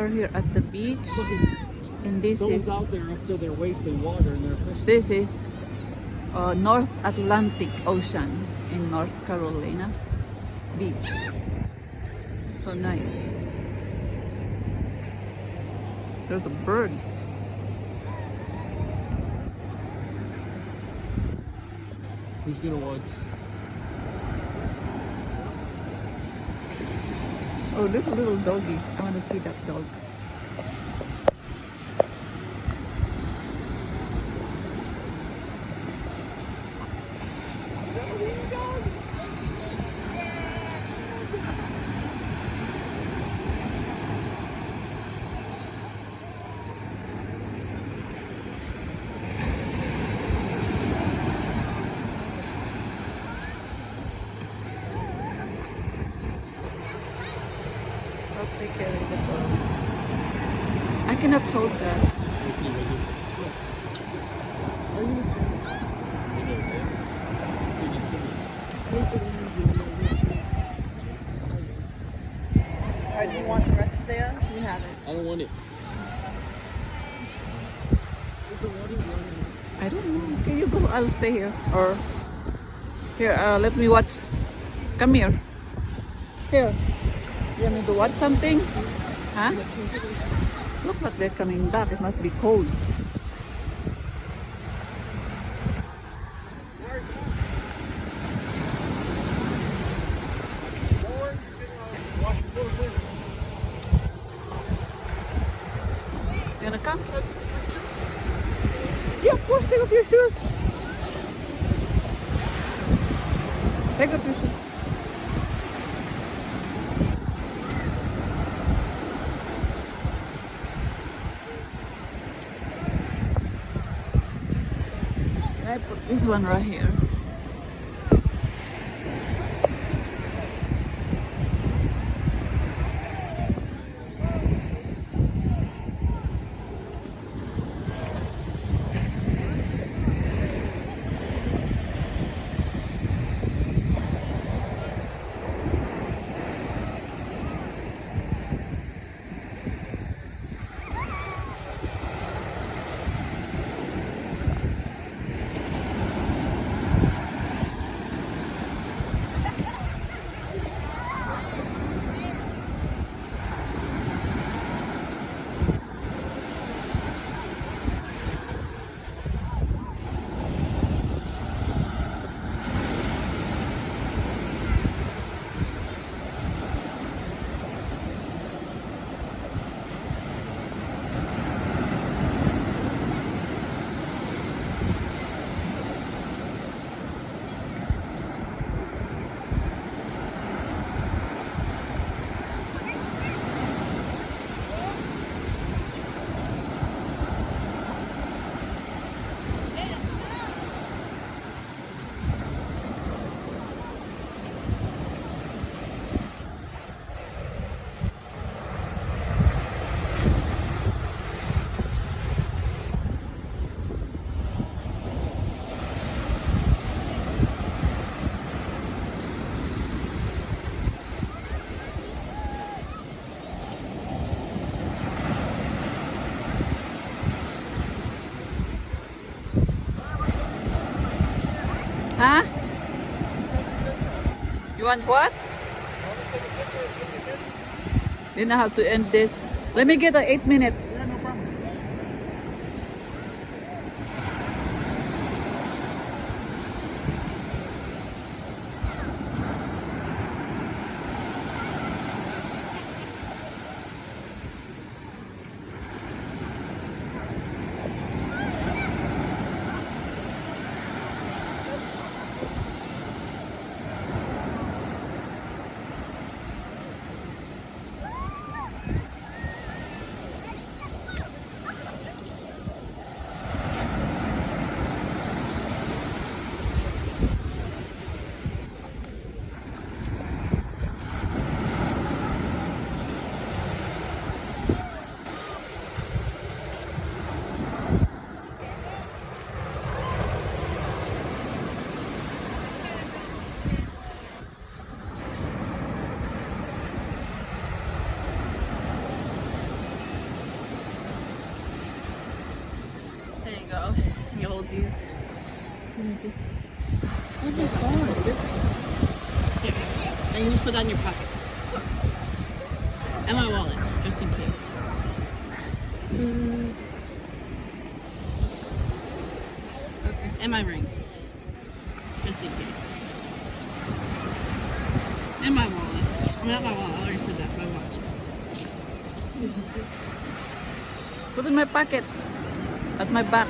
are here at the beach, and this Someone's is out there up to their waist in water and they're fishing. this is North Atlantic Ocean in North Carolina beach. So nice. There's birds. Who's gonna watch? Oh, there's a little doggy. I want to see that dog. I'll take care of the dog. I cannot hold that. Or do you want the rest of it? You have it. I don't want it. Is the water running? I don't know. Okay, you go. I'll stay here. Or here, let me watch. Come here. Here. You want me to watch something? Huh? Look like they're coming back. It must be cold. You wanna come? Yeah, of course. Take off your shoes. Take off your shoes. I put this one right here. Huh? You want what? Then I have to end this. Let me get 8 minutes. Yeah, no problem. you go. You hold these. And just. Where's my phone? Here. Then you just put that in your pocket. And my wallet, just in case. Okay. And my rings. Just in case. And my wallet. I mean, not my wallet, I already said that. My watch. Put in my pocket. At my back.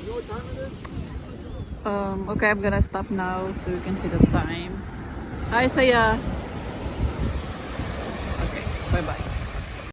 You know what time it is? Okay, I'm gonna stop now so we can see the time. Hi, Saya. Okay, bye bye.